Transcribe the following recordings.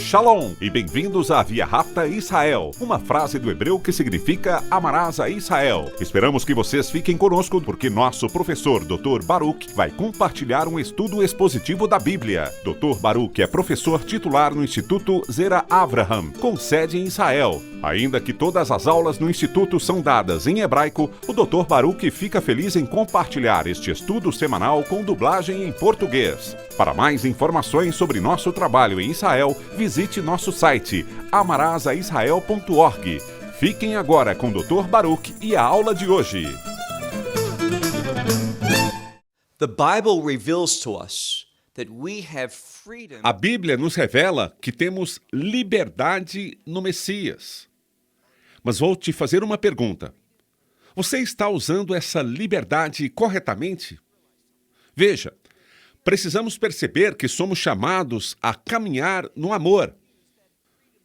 Shalom e bem-vindos à Via Rápida Israel, uma frase do hebreu que significa amarás a Israel. Esperamos que vocês fiquem conosco porque nosso professor Dr. Baruch vai compartilhar um estudo expositivo da Bíblia. Dr. Baruch é professor titular no Instituto Zera Avraham, com sede em Israel. Ainda que todas as aulas no Instituto são dadas em hebraico, o Dr. Baruch fica feliz em compartilhar este estudo semanal com dublagem em português. Para mais informações sobre nosso trabalho em Israel, visite nosso site amarasaisrael.org. Fiquem agora com o Dr. Baruch e a aula de hoje. A Bíblia nos revela que temos liberdade no Messias. Mas vou te fazer uma pergunta. Você está usando essa liberdade corretamente? Veja, precisamos perceber que somos chamados a caminhar no amor.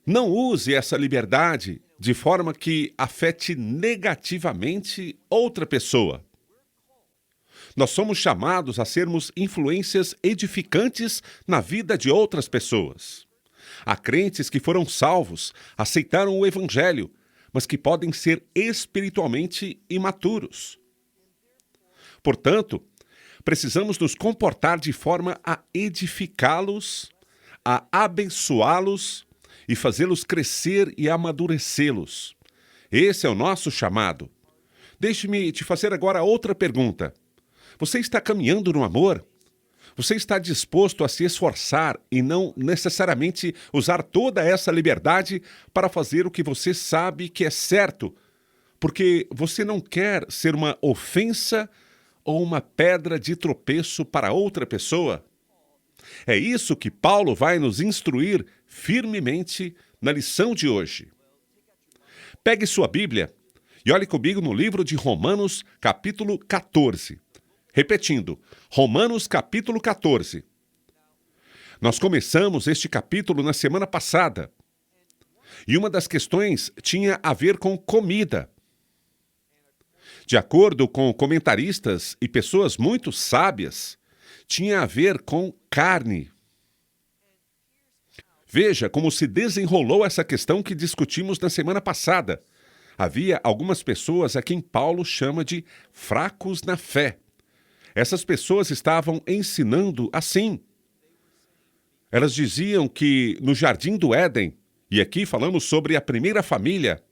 Não use essa liberdade de forma que afete negativamente outra pessoa. Nós somos chamados a sermos influências edificantes na vida de outras pessoas. Há crentes que foram salvos, aceitaram o Evangelho, mas que podem ser espiritualmente imaturos. Portanto, precisamos nos comportar de forma a edificá-los, a abençoá-los e fazê-los crescer e amadurecê-los. Esse é o nosso chamado. Deixe-me te fazer agora outra pergunta. Você está caminhando no amor? Você está disposto a se esforçar e não necessariamente usar toda essa liberdade para fazer o que você sabe que é certo, porque você não quer ser uma ofensa ou uma pedra de tropeço para outra pessoa? É isso que Paulo vai nos instruir firmemente na lição de hoje. Pegue sua Bíblia e olhe comigo no livro de Romanos, capítulo 14. Repetindo, Romanos capítulo 14. Nós começamos este capítulo na semana passada. E uma das questões tinha a ver com comida. De acordo com comentaristas e pessoas muito sábias, tinha a ver com carne. Veja como se desenrolou essa questão que discutimos na semana passada. Havia algumas pessoas a quem Paulo chama de fracos na fé. Essas pessoas estavam ensinando assim. Elas diziam que no Jardim do Éden, e aqui falamos sobre a primeira família,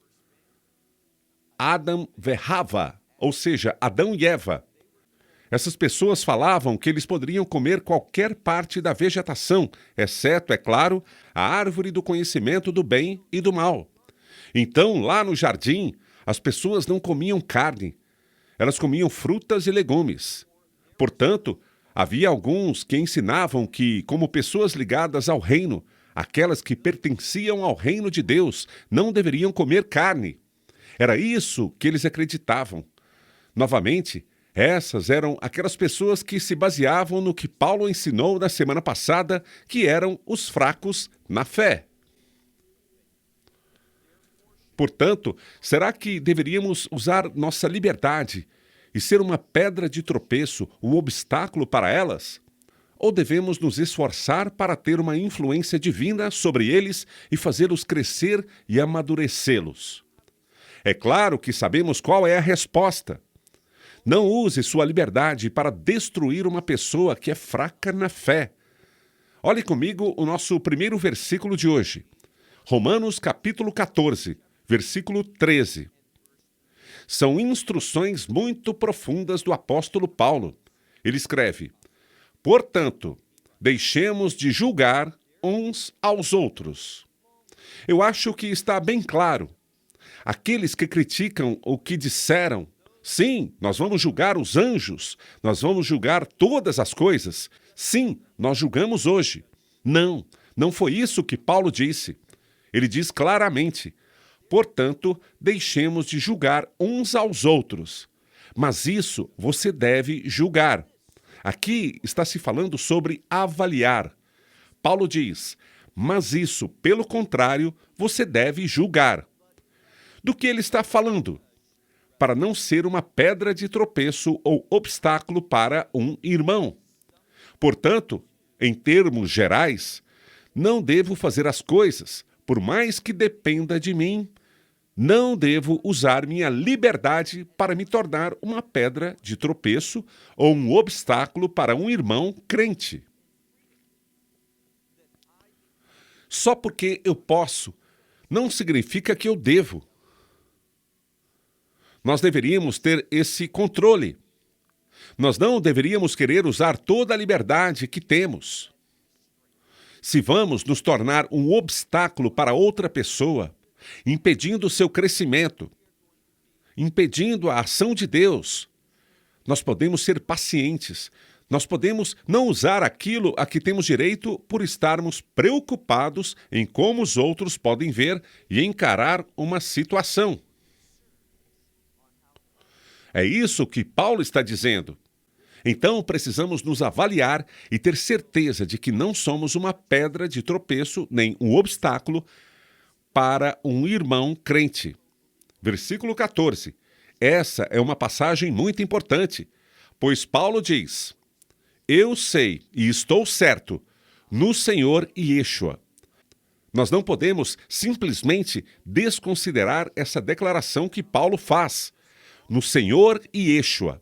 Adam ve Hava, ou seja, Adão e Eva. Essas pessoas falavam que eles poderiam comer qualquer parte da vegetação, exceto, é claro, a árvore do conhecimento do bem e do mal. Então, lá no jardim, as pessoas não comiam carne, elas comiam frutas e legumes. Portanto, havia alguns que ensinavam que, como pessoas ligadas ao reino, aquelas que pertenciam ao reino de Deus, não deveriam comer carne. Era isso que eles acreditavam. Novamente, essas eram aquelas pessoas que se baseavam no que Paulo ensinou na semana passada, que eram os fracos na fé. Portanto, será que deveríamos usar nossa liberdade e ser uma pedra de tropeço, um obstáculo para elas? Ou devemos nos esforçar para ter uma influência divina sobre eles e fazê-los crescer e amadurecê-los? É claro que sabemos qual é a resposta. Não use sua liberdade para destruir uma pessoa que é fraca na fé. Olhe comigo o nosso primeiro versículo de hoje. Romanos capítulo 14, versículo 13. São instruções muito profundas do apóstolo Paulo. Ele escreve: portanto, deixemos de julgar uns aos outros. Eu acho que está bem claro. Aqueles que criticam o que disseram, sim, nós vamos julgar os anjos, nós vamos julgar todas as coisas. Sim, nós julgamos hoje. Não foi isso que Paulo disse. Ele diz claramente: portanto, deixemos de julgar uns aos outros. Mas isso você deve julgar. Aqui está se falando sobre avaliar. Paulo diz: mas isso, pelo contrário, você deve julgar. Do que ele está falando? Para não ser uma pedra de tropeço ou obstáculo para um irmão. Portanto, em termos gerais, Não devo fazer as coisas, por mais que dependa de mim. Não devo usar minha liberdade para me tornar uma pedra de tropeço ou um obstáculo para um irmão crente. Só porque eu posso, não significa que eu devo. Nós deveríamos ter esse controle. Nós não deveríamos querer usar toda a liberdade que temos. Se vamos nos tornar um obstáculo para outra pessoa, impedindo o seu crescimento, impedindo a ação de Deus, nós podemos ser pacientes. Nós podemos não usar aquilo a que temos direito por estarmos preocupados em como os outros podem ver e encarar uma situação. É isso que Paulo está dizendo. Então, precisamos nos avaliar e ter certeza de que não somos uma pedra de tropeço nem um obstáculo para um irmão crente. Versículo 14. Essa é uma passagem muito importante, pois Paulo diz: Eu sei e estou certo no Senhor Yeshua. Nós não podemos simplesmente desconsiderar essa declaração que Paulo faz. No Senhor Yeshua.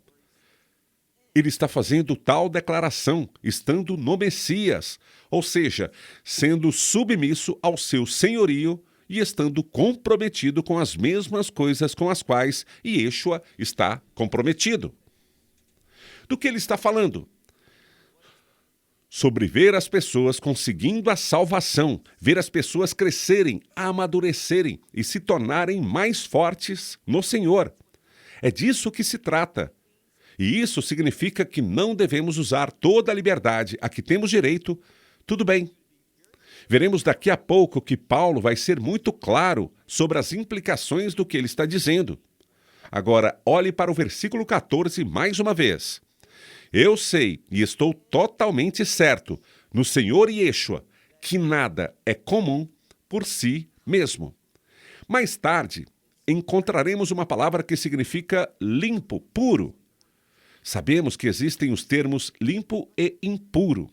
Ele está fazendo tal declaração, estando no Messias, ou seja, sendo submisso ao seu senhorio e estando comprometido com as mesmas coisas com as quais Yeshua está comprometido. Do que ele está falando? Sobre ver as pessoas conseguindo a salvação, ver as pessoas crescerem, amadurecerem e se tornarem mais fortes no Senhor. É disso que se trata. E isso significa que não devemos usar toda a liberdade a que temos direito. Tudo bem. Veremos daqui a pouco que Paulo vai ser muito claro sobre as implicações do que ele está dizendo. Agora, olhe para o versículo 14 mais uma vez. Eu sei e estou totalmente certo no Senhor Yeshua que nada é comum por si mesmo. Mais tarde, encontraremos uma palavra que significa limpo, puro. Sabemos que existem os termos limpo e impuro.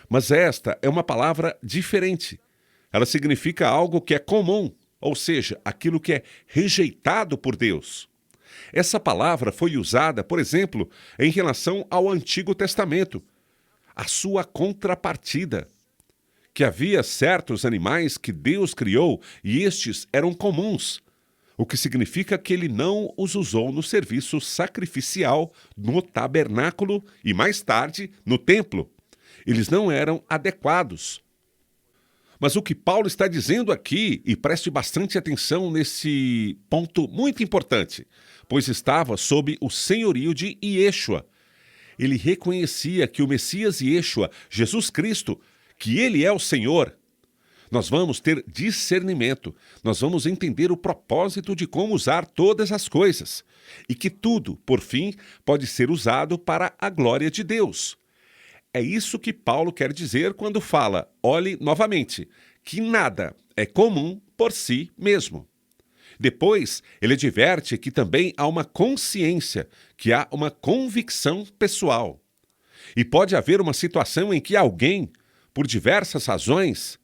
Mas esta é uma palavra diferente. Ela significa algo que é comum, ou seja, aquilo que é rejeitado por Deus. Essa palavra foi usada, por exemplo, em relação ao Antigo Testamento, a sua contrapartida, que havia certos animais que Deus criou e estes eram comuns, o que significa que ele não os usou no serviço sacrificial no tabernáculo e mais tarde no templo. Eles não eram adequados. Mas o que Paulo está dizendo aqui, e preste bastante atenção nesse ponto muito importante, pois estava sob o senhorio de Yeshua. Ele reconhecia que o Messias Yeshua, Jesus Cristo, que ele é o Senhor. Nós vamos ter discernimento, nós vamos entender o propósito de como usar todas as coisas, e que tudo, por fim, pode ser usado para a glória de Deus. É isso que Paulo quer dizer quando fala, olhe novamente, que nada é comum por si mesmo. Depois, ele adverte que também há uma consciência, que há uma convicção pessoal. E pode haver uma situação em que alguém, por diversas razões,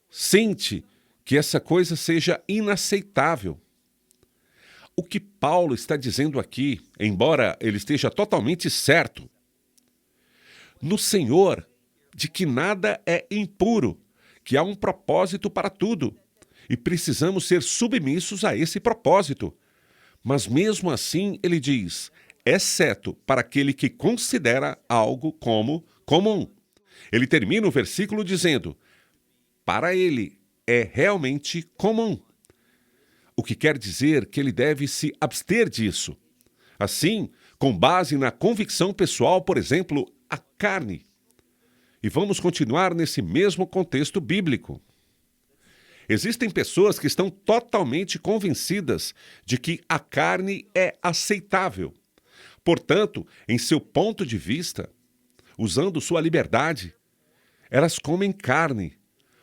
sente que essa coisa seja inaceitável. O que Paulo está dizendo aqui, embora ele esteja totalmente certo, no Senhor, de que nada é impuro, que há um propósito para tudo, e precisamos ser submissos a esse propósito. Mas mesmo assim, ele diz, exceto para aquele que considera algo como comum. Ele termina o versículo dizendo, para ele é realmente comum. O que quer dizer que ele deve se abster disso. Assim, com base na convicção pessoal, por exemplo, a carne. E vamos continuar nesse mesmo contexto bíblico. Existem pessoas que estão totalmente convencidas de que a carne é aceitável. Portanto, em seu ponto de vista, usando sua liberdade, elas comem carne.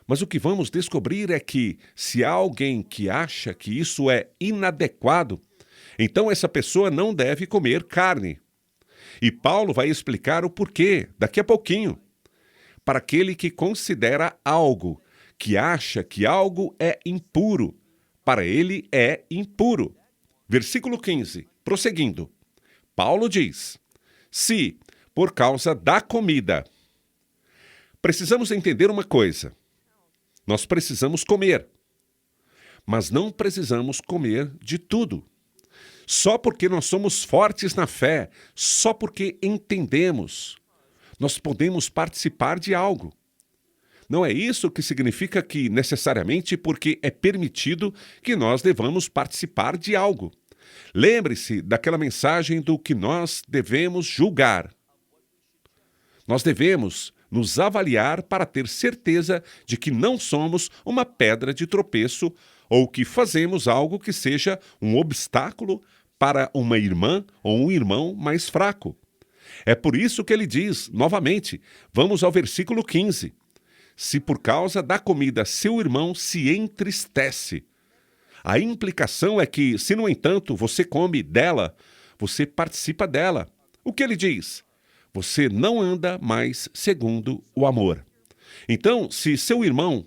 Mas o que vamos descobrir é que, se há alguém que acha que isso é inadequado, então essa pessoa não deve comer carne. E Paulo vai explicar o porquê daqui a pouquinho. para aquele que considera algo, que acha que algo é impuro. Para ele é impuro. Versículo 15, prosseguindo. Paulo diz: se, por causa da comida, precisamos entender uma coisa. Nós precisamos comer, mas não precisamos comer de tudo. Só porque nós somos fortes na fé, só porque entendemos, nós podemos participar de algo. Não é isso que significa que, necessariamente, porque é permitido que nós devamos participar de algo. Lembre-se daquela mensagem do que nós devemos julgar. Nós devemos nos avaliar para ter certeza de que não somos uma pedra de tropeço ou que fazemos algo que seja um obstáculo para uma irmã ou um irmão mais fraco. É por isso que ele diz, novamente, vamos ao versículo 15. Se por causa da comida seu irmão se entristece. A implicação é que, se no entanto você come dela, você participa dela. O que ele diz? Você não anda mais segundo o amor. Então, se seu irmão,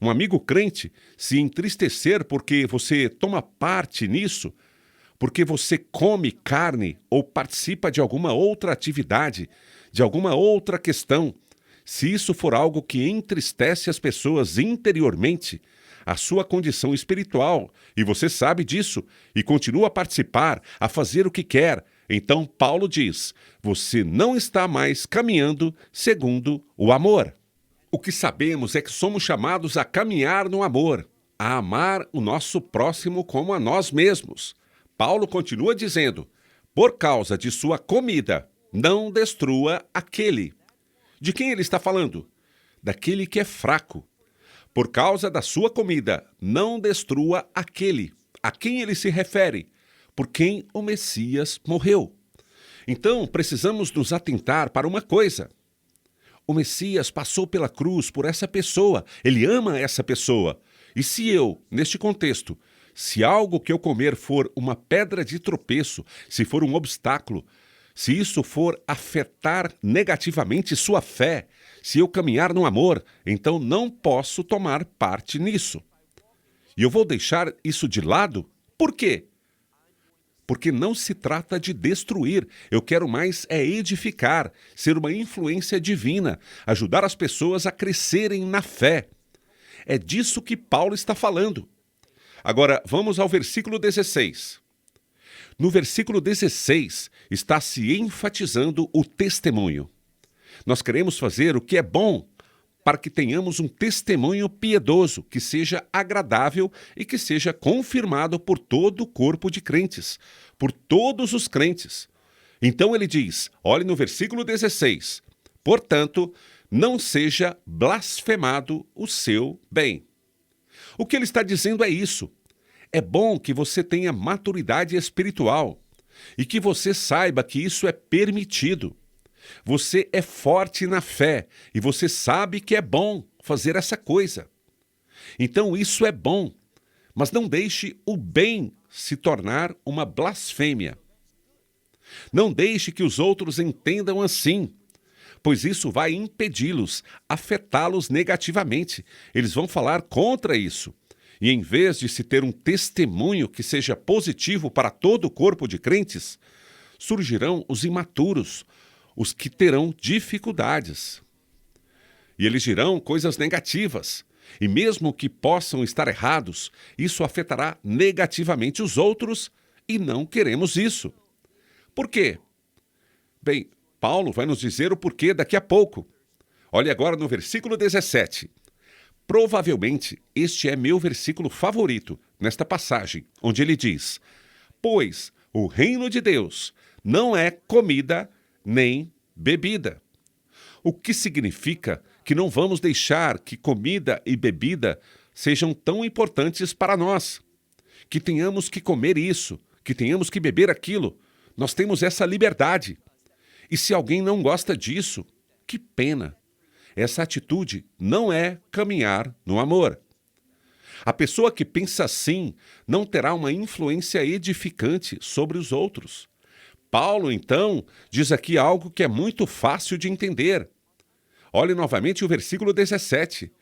um amigo crente, se entristecer porque você toma parte nisso, porque você come carne ou participa de alguma outra atividade, de alguma outra questão, se isso for algo que entristece as pessoas interiormente, a sua condição espiritual, e você sabe disso, e continua a participar, a fazer o que quer, então Paulo diz, você não está mais caminhando segundo o amor. O que sabemos é que somos chamados a caminhar no amor, a amar o nosso próximo como a nós mesmos. Paulo continua dizendo, por causa de sua comida, não destrua aquele. De quem ele está falando? Daquele que é fraco. Por causa da sua comida, não destrua aquele. A quem ele se refere? Por quem o Messias morreu. Então, precisamos nos atentar para uma coisa. O Messias passou pela cruz por essa pessoa. Ele ama essa pessoa. E se eu, neste contexto, se algo que eu comer for uma pedra de tropeço, se for um obstáculo, se isso for afetar negativamente sua fé, se eu caminhar no amor, então não posso tomar parte nisso. E eu vou deixar isso de lado? Por quê? Porque não se trata de destruir. Eu quero mais é edificar, ser uma influência divina, ajudar as pessoas a crescerem na fé. É disso que Paulo está falando. Agora, vamos ao versículo 16. No versículo 16, está se enfatizando o testemunho. Nós queremos fazer o que é bom para que tenhamos um testemunho piedoso, que seja agradável e que seja confirmado por todo o corpo de crentes, por todos os crentes. Então ele diz, olhe no versículo 16, portanto, não seja blasfemado o seu bem. O que ele está dizendo é isso. É bom que você tenha maturidade espiritual e que você saiba que isso é permitido. Você é forte na fé e você sabe que é bom fazer essa coisa. Então isso é bom, mas não deixe o bem se tornar uma blasfêmia. Não deixe que os outros entendam assim, pois isso vai impedi-los, afetá-los negativamente. Eles vão falar contra isso. E em vez de se ter um testemunho que seja positivo para todo o corpo de crentes, surgirão os imaturos, os que terão dificuldades. E eles dirão coisas negativas. E mesmo que possam estar errados, isso afetará negativamente os outros e não queremos isso. Por quê? Bem, Paulo vai nos dizer o porquê daqui a pouco. Olhe agora no versículo 17. Provavelmente este é meu versículo favorito nesta passagem, onde ele diz, pois o reino de Deus não é comida nem bebida. O que significa que não vamos deixar que comida e bebida sejam tão importantes para nós, que tenhamos que comer isso, que tenhamos que beber aquilo. Nós temos essa liberdade. E se alguém não gosta disso, que pena. Essa atitude não é caminhar no amor. A pessoa que pensa assim não terá uma influência edificante sobre os outros. Paulo, então, diz aqui algo que é muito fácil de entender. Olhe novamente o versículo 17.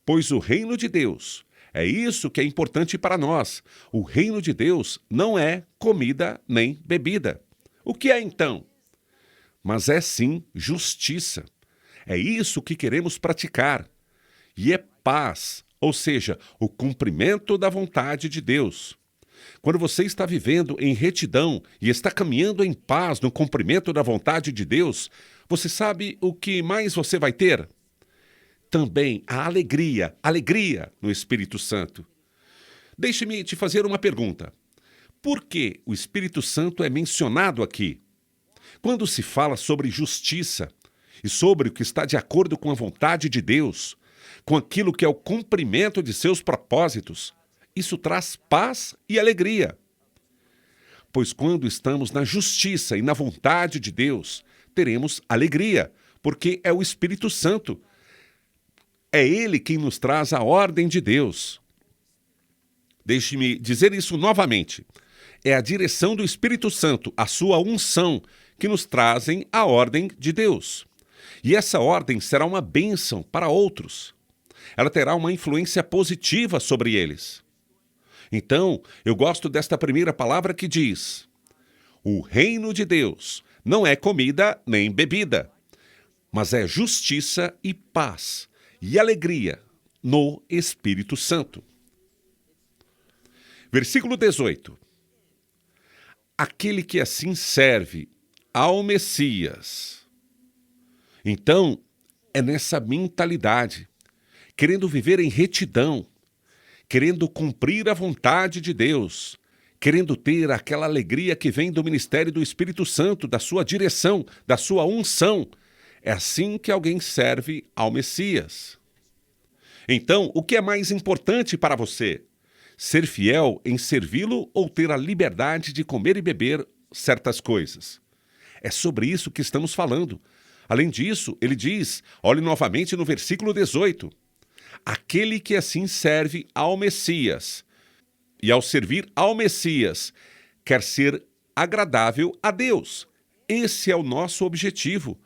Pois o reino de Deus, é isso que é importante para nós. O reino de Deus não é comida nem bebida. O que é então? Mas é sim justiça. É isso que queremos praticar. E é paz, ou seja, o cumprimento da vontade de Deus. Quando você está vivendo em retidão e está caminhando em paz no cumprimento da vontade de Deus, você sabe o que mais você vai ter? Também a alegria no Espírito Santo. Deixe-me te fazer uma pergunta. Por que o Espírito Santo é mencionado aqui? Quando se fala sobre justiça e sobre o que está de acordo com a vontade de Deus, com aquilo que é o cumprimento de seus propósitos, isso traz paz e alegria. Pois quando estamos na justiça e na vontade de Deus, teremos alegria, porque é o Espírito Santo. É Ele quem nos traz a ordem de Deus. Deixe-me dizer isso novamente. É a direção do Espírito Santo, a sua unção, que nos trazem a ordem de Deus. E essa ordem será uma bênção para outros. Ela terá uma influência positiva sobre eles. Então, eu gosto desta primeira palavra que diz: o reino de Deus não é comida nem bebida, mas é justiça e paz e alegria no Espírito Santo. Versículo 18. Aquele que assim serve ao Messias. Então, é nessa mentalidade, querendo viver em retidão, querendo cumprir a vontade de Deus, querendo ter aquela alegria que vem do ministério do Espírito Santo, da sua direção, da sua unção. É assim que alguém serve ao Messias. Então, o que é mais importante para você? Ser fiel em servi-lo ou ter a liberdade de comer e beber certas coisas? É sobre isso que estamos falando. Além disso, ele diz, olhe novamente no versículo 18, aquele que assim serve ao Messias, e ao servir ao Messias, quer ser agradável a Deus. Esse é o nosso objetivo.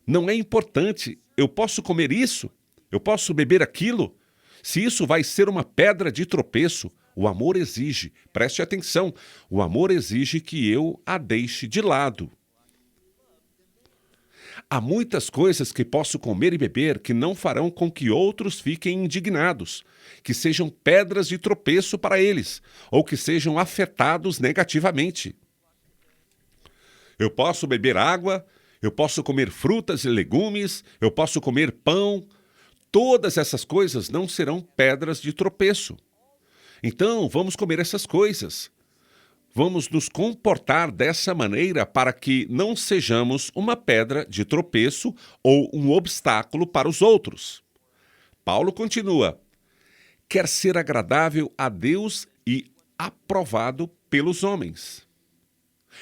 Não é importante, eu posso comer isso, eu posso beber aquilo. Se isso vai ser uma pedra de tropeço, o amor exige, preste atenção, o amor exige que eu a deixe de lado. Há muitas coisas que posso comer e beber que não farão com que outros fiquem indignados, que sejam pedras de tropeço para eles, ou que sejam afetados negativamente. Eu posso beber água, eu posso comer frutas e legumes, eu posso comer pão. Todas essas coisas não serão pedras de tropeço. Então, vamos comer essas coisas. Vamos nos comportar dessa maneira para que não sejamos uma pedra de tropeço ou um obstáculo para os outros. Paulo continua: quer ser agradável a Deus e aprovado pelos homens.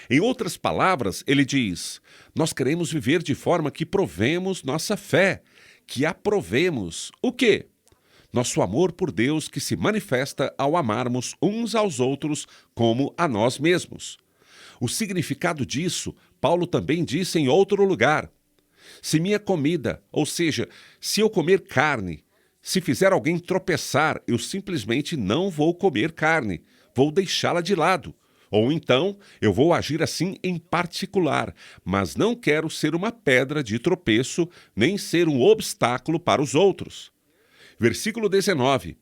Em outras palavras, ele diz: nós queremos viver de forma que provemos nossa fé, que aprovemos o quê? Nosso amor por Deus que se manifesta ao amarmos uns aos outros como a nós mesmos. O significado disso, Paulo também disse em outro lugar. Se minha comida, ou seja, se eu comer carne, se fizer alguém tropeçar, eu simplesmente não vou comer carne, vou deixá-la de lado. Ou então, eu vou agir assim em particular, mas não quero ser uma pedra de tropeço, nem ser um obstáculo para os outros. Versículo 19.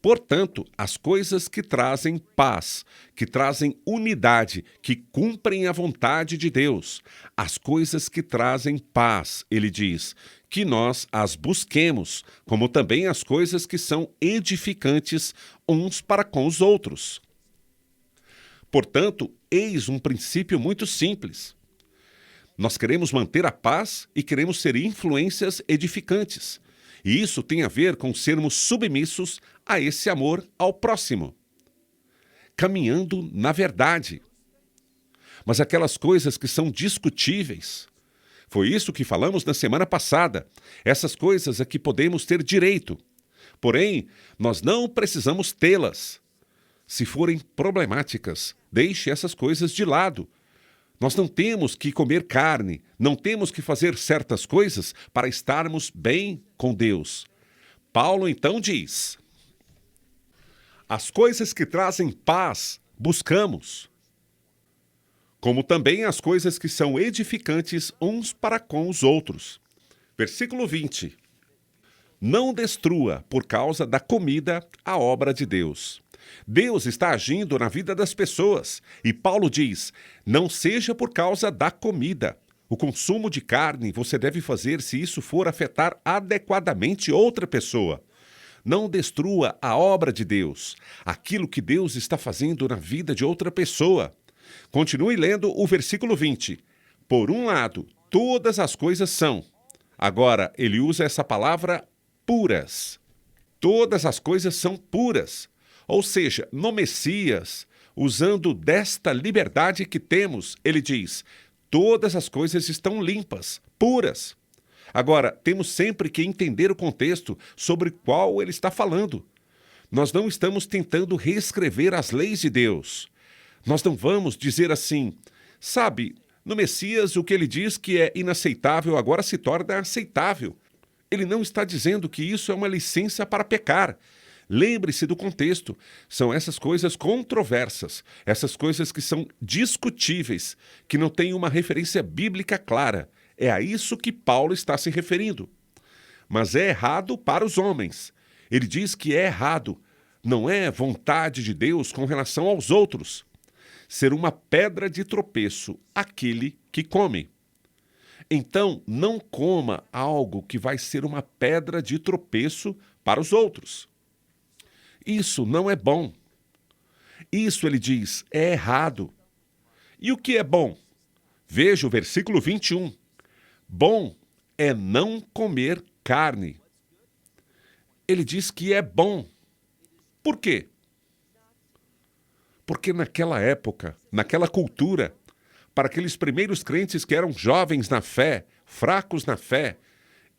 Portanto, as coisas que trazem paz, que trazem unidade, que cumprem a vontade de Deus, as coisas que trazem paz, ele diz, que nós as busquemos, como também as coisas que são edificantes uns para com os outros. Portanto, eis um princípio muito simples. Nós queremos manter a paz e queremos ser influências edificantes. E isso tem a ver com sermos submissos a esse amor ao próximo, caminhando na verdade. Mas aquelas coisas que são discutíveis, foi isso que falamos na semana passada, essas coisas é que podemos ter direito, porém, nós não precisamos tê-las. Se forem problemáticas, deixe essas coisas de lado. Nós não temos que comer carne, não temos que fazer certas coisas para estarmos bem com Deus. Paulo então diz: as coisas que trazem paz buscamos, como também as coisas que são edificantes uns para com os outros. Versículo 20. Não destrua, por causa da comida, a obra de Deus. Deus está agindo na vida das pessoas. E Paulo diz, não seja por causa da comida. O consumo de carne você deve fazer se isso for afetar adequadamente outra pessoa. Não destrua a obra de Deus, aquilo que Deus está fazendo na vida de outra pessoa. Continue lendo o versículo 20. Por um lado, todas as coisas são. Agora, ele usa essa palavra puras. Todas as coisas são puras. Ou seja, no Messias, usando desta liberdade que temos, ele diz, todas as coisas estão limpas, puras. Agora, temos sempre que entender o contexto sobre qual ele está falando. Nós não estamos tentando reescrever as leis de Deus. Nós não vamos dizer assim, sabe, no Messias o que ele diz que é inaceitável agora se torna aceitável. Ele não está dizendo que isso é uma licença para pecar. Lembre-se do contexto. São essas coisas controversas, essas coisas que são discutíveis, que não têm uma referência bíblica clara. É a isso que Paulo está se referindo. Mas é errado para os homens. Ele diz que é errado. Não é vontade de Deus com relação aos outros. Ser uma pedra de tropeço aquele que come. Então, não coma algo que vai ser uma pedra de tropeço para os outros. Isso não é bom. Isso, ele diz, é errado. E o que é bom? Veja o versículo 21. Bom é não comer carne. Ele diz que é bom. Por quê? Porque naquela época, naquela cultura, para aqueles primeiros crentes que eram jovens na fé, fracos na fé,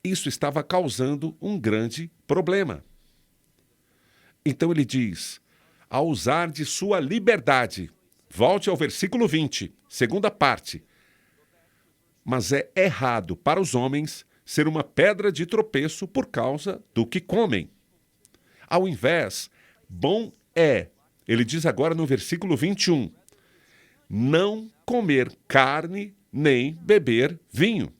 isso estava causando um grande problema. Então ele diz, a usar de sua liberdade, volte ao versículo 20, segunda parte, mas é errado para os homens ser uma pedra de tropeço por causa do que comem. Ao invés, bom é, ele diz agora no versículo 21, não comer carne nem beber vinho.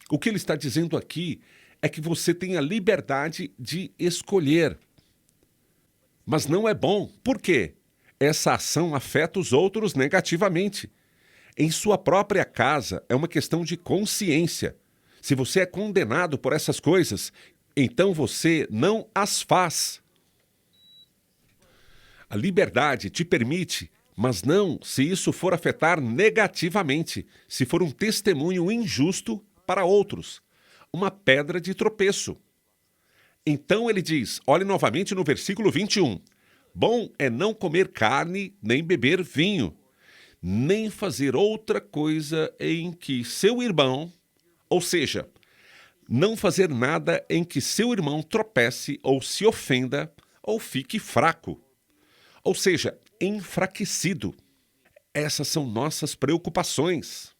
O que ele está dizendo aqui é que você tem a liberdade de escolher. Mas não é bom. Por quê? Essa ação afeta os outros negativamente. Em sua própria casa é uma questão de consciência. Se você é condenado por essas coisas, então você não as faz. A liberdade te permite, mas não se isso for afetar negativamente, se for um testemunho injusto para outros, uma pedra de tropeço. Então ele diz, olhe novamente no versículo 21, bom é não comer carne, nem beber vinho, nem fazer outra coisa em que seu irmão, ou seja, não fazer nada em que seu irmão tropece ou se ofenda ou fique fraco, ou seja, enfraquecido. Essas são nossas preocupações.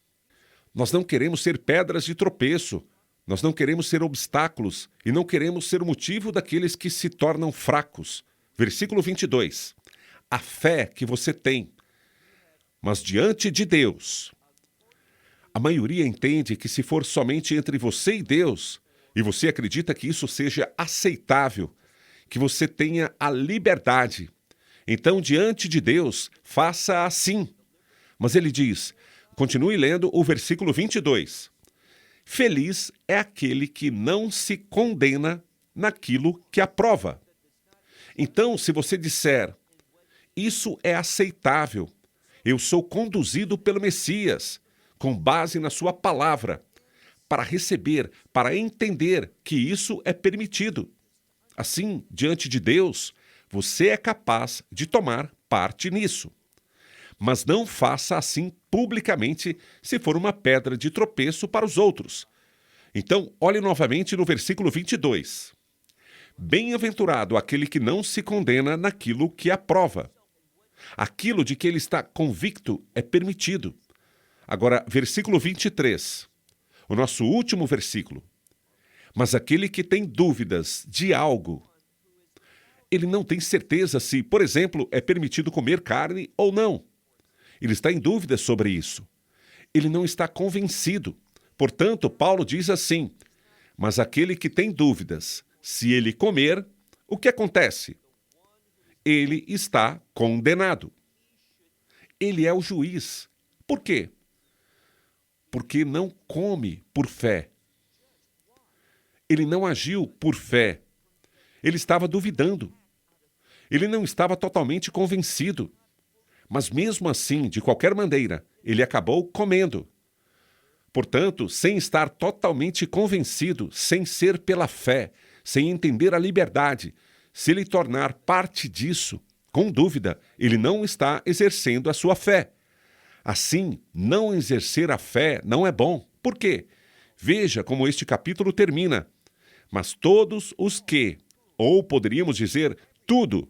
Nós não queremos ser pedras de tropeço, nós não queremos ser obstáculos e não queremos ser o motivo daqueles que se tornam fracos. Versículo 22. A fé que você tem, mas diante de Deus. A maioria entende que se for somente entre você e Deus, e você acredita que isso seja aceitável, que você tenha a liberdade, então diante de Deus, faça assim. Mas ele diz, continue lendo o versículo 22. Feliz é aquele que não se condena naquilo que aprova. Então, se você disser, isso é aceitável, eu sou conduzido pelo Messias, com base na sua palavra, para receber, para entender que isso é permitido. Assim, diante de Deus, você é capaz de tomar parte nisso. Mas não faça assim publicamente se for uma pedra de tropeço para os outros. Então, olhe novamente no versículo 22. Bem-aventurado aquele que não se condena naquilo que aprova. Aquilo de que ele está convicto é permitido. Agora, versículo 23, o nosso último versículo. Mas aquele que tem dúvidas de algo, ele não tem certeza se, por exemplo, é permitido comer carne ou não. Ele está em dúvida sobre isso. Ele não está convencido. Portanto, Paulo diz assim: mas aquele que tem dúvidas, se ele comer, o que acontece? Ele está condenado. Ele é o juiz. Por quê? Porque não come por fé. Ele não agiu por fé. Ele estava duvidando. Ele não estava totalmente convencido. Mas mesmo assim, de qualquer maneira, ele acabou comendo. Portanto, sem estar totalmente convencido, sem ser pela fé, sem entender a liberdade, se ele tornar parte disso, com dúvida, ele não está exercendo a sua fé. Assim, não exercer a fé não é bom. Por quê? Veja como este capítulo termina. Mas todos os que, ou poderíamos dizer tudo,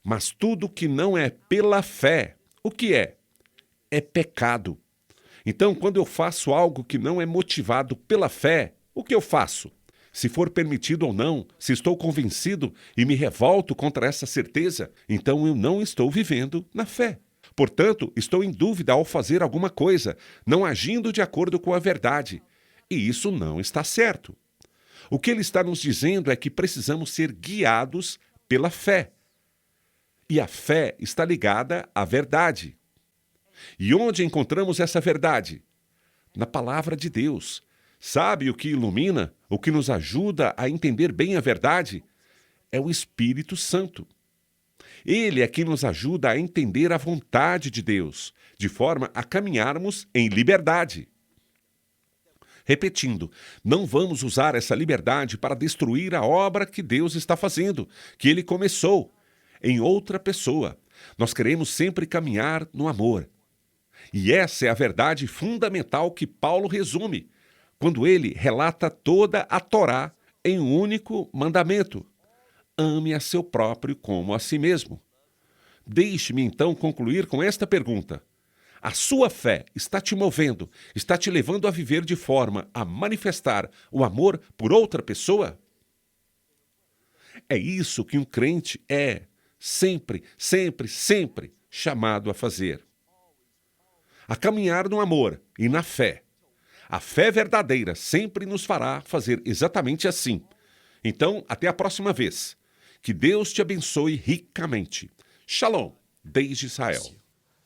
mas tudo que não é pela fé, o que é? É pecado. Então, quando eu faço algo que não é motivado pela fé, o que eu faço? Se for permitido ou não, se estou convencido e me revolto contra essa certeza, então eu não estou vivendo na fé. Portanto, estou em dúvida ao fazer alguma coisa, não agindo de acordo com a verdade. E isso não está certo. O que ele está nos dizendo é que precisamos ser guiados pela fé. E a fé está ligada à verdade. E onde encontramos essa verdade? Na palavra de Deus. Sabe o que ilumina, o que nos ajuda a entender bem a verdade? É o Espírito Santo. Ele é quem nos ajuda a entender a vontade de Deus, de forma a caminharmos em liberdade. Repetindo, não vamos usar essa liberdade para destruir a obra que Deus está fazendo, que Ele começou, em outra pessoa. Nós queremos sempre caminhar no amor. E essa é a verdade fundamental que Paulo resume, quando ele relata toda a Torá em um único mandamento: ame a seu próprio como a si mesmo. Deixe-me então concluir com esta pergunta: a sua fé está te movendo, está te levando a viver de forma a manifestar o amor por outra pessoa? É isso que um crente é sempre, sempre, sempre chamado a fazer. A caminhar no amor e na fé. A fé verdadeira sempre nos fará fazer exatamente assim. Então, até a próxima vez. Que Deus te abençoe ricamente. Shalom, desde Israel.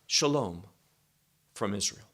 Shalom from Israel.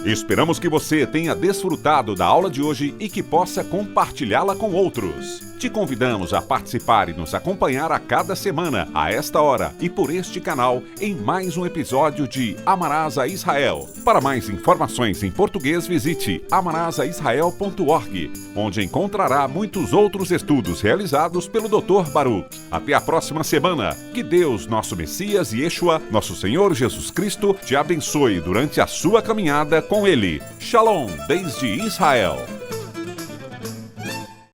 Esperamos que você tenha desfrutado da aula de hoje e que possa compartilhá-la com outros. Te convidamos a participar e nos acompanhar a cada semana, a esta hora e por este canal, em mais um episódio de Amarás a Israel. Para mais informações em português, visite amarasaisrael.org, onde encontrará muitos outros estudos realizados pelo Dr. Baruch. Até a próxima semana. Que Deus, nosso Messias e Yeshua, nosso Senhor Jesus Cristo, te abençoe durante a sua caminhada com Ele. Shalom, desde Israel.